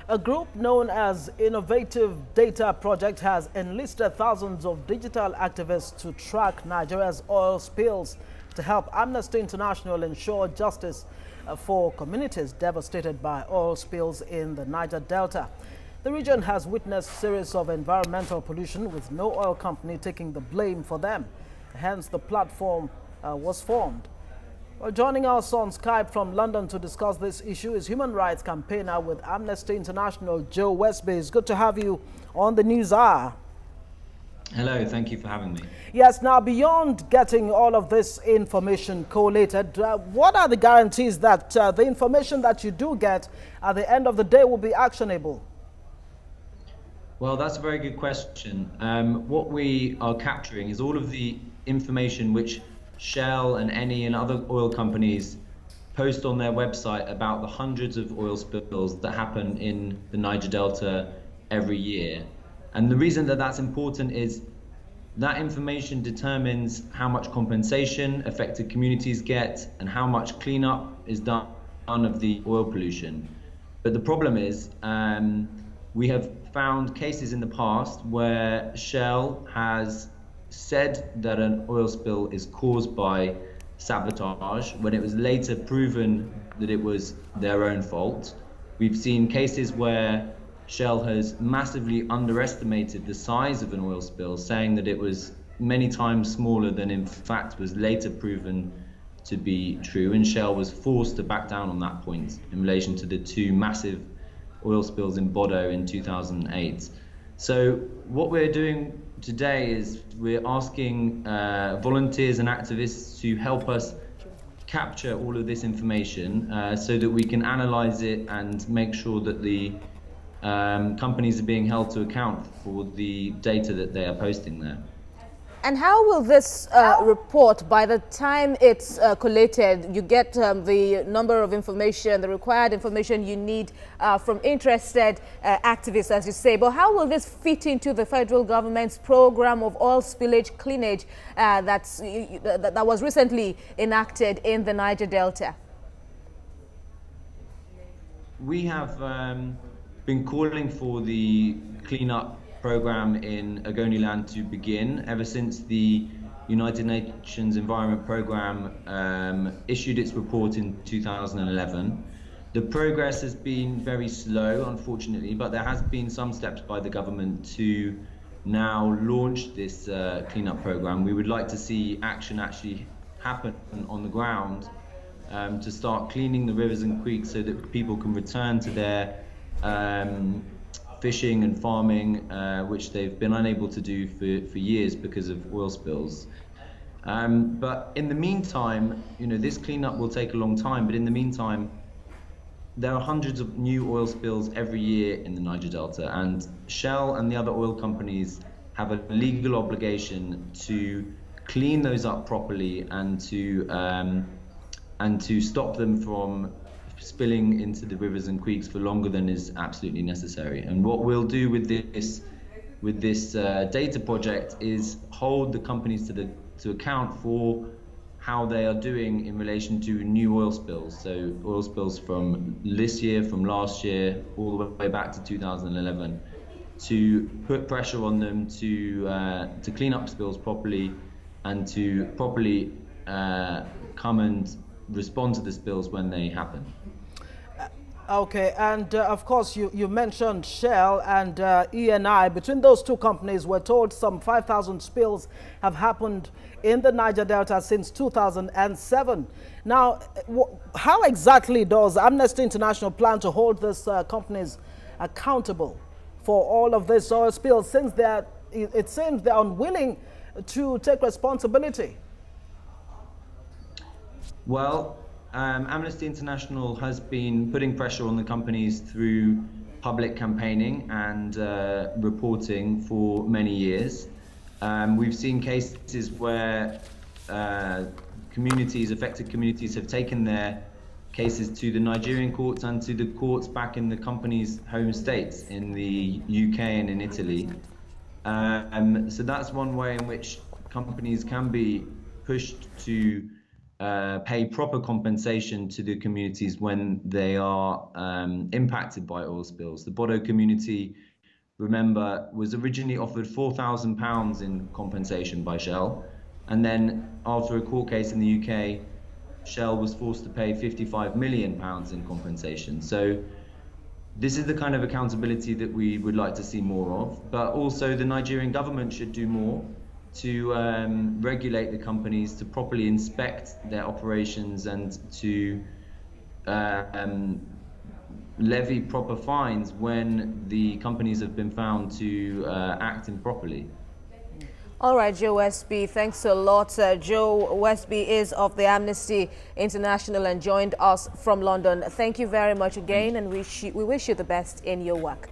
A group known as Innovative Data Project has enlisted thousands of digital activists to track Nigeria's oil spills to help Amnesty International ensure justice for communities devastated by oil spills in the Niger-Delta. The region has witnessed a series of environmental pollution with no oil company taking the blame for them. Hence, the platform was formed. Well, joining us on Skype from London to discuss this issue is human rights campaigner with Amnesty International, Joe Westby. It's good to have you on the News Hour. Hello, thank you for having me. Yes, now beyond getting all of this information collated, what are the guarantees that the information that you do get at the end of the day will be actionable? Well, that's a very good question. What we are capturing is all of the information which Shell and Eni and other oil companies post on their website about the hundreds of oil spills that happen in the Niger-Delta every year. And the reason that that's important is that information determines how much compensation affected communities get and how much cleanup is done of the oil pollution. But the problem is we have found cases in the past where Shell has said that an oil spill is caused by sabotage when it was later proven that it was their own fault. We've seen cases where Shell has massively underestimated the size of an oil spill, saying that it was many times smaller than in fact was later proven to be true, and Shell was forced to back down on that point in relation to the two massive oil spills in Bodo in 2008. So what we're doing today is we're asking volunteers and activists to help us capture all of this information so that we can analyze it and make sure that the companies are being held to account for the data that they are posting there. And how will this report, by the time it's collated, you get the number of information, the required information you need from interested activists, as you say, but how will this fit into the federal government's program of oil spillage cleanage that was recently enacted in the Niger-Delta? We have been calling for the cleanup program in Ogoniland to begin ever since the United Nations Environment Program issued its report in 2011. The progress has been very slow, unfortunately, but there has been some steps by the government to now launch this cleanup program. We would like to see action actually happen on the ground to start cleaning the rivers and creeks so that people can return to their fishing and farming, which they've been unable to do for years because of oil spills. But in the meantime, this cleanup will take a long time, but in the meantime, there are hundreds of new oil spills every year in the Niger-Delta, and Shell and the other oil companies have a legal obligation to clean those up properly and to stop them from spilling into the rivers and creeks for longer than is absolutely necessary. And what we'll do with this data project is hold the companies to account for how they are doing in relation to new oil spills. So oil spills from this year, from last year, all the way back to 2011, to put pressure on them to clean up spills properly and to properly come and respond to the spills when they happen. Okay, and of course you mentioned Shell and Eni. Between those two companies, we're told some 5,000 spills have happened in the Niger-Delta since 2007. Now, how exactly does Amnesty International plan to hold these companies accountable for all of this oil spills, since it seems they're unwilling to take responsibility? Well, Amnesty International has been putting pressure on the companies through public campaigning and reporting for many years. We've seen cases where affected communities have taken their cases to the Nigerian courts and to the courts back in the company's home states, in the UK and in Italy. So that's one way in which companies can be pushed to pay proper compensation to the communities when they are impacted by oil spills. The Bodo community, remember, was originally offered £4,000 in compensation by Shell, and then after a court case in the UK, Shell was forced to pay £55 million in compensation. So this is the kind of accountability that we would like to see more of, but also the Nigerian government should do more to regulate the companies, to properly inspect their operations, and to levy proper fines when the companies have been found to act improperly. All right, Joe Westby, thanks a lot. Joe Westby is of the Amnesty International and joined us from London. Thank you very much again, and we wish you the best in your work.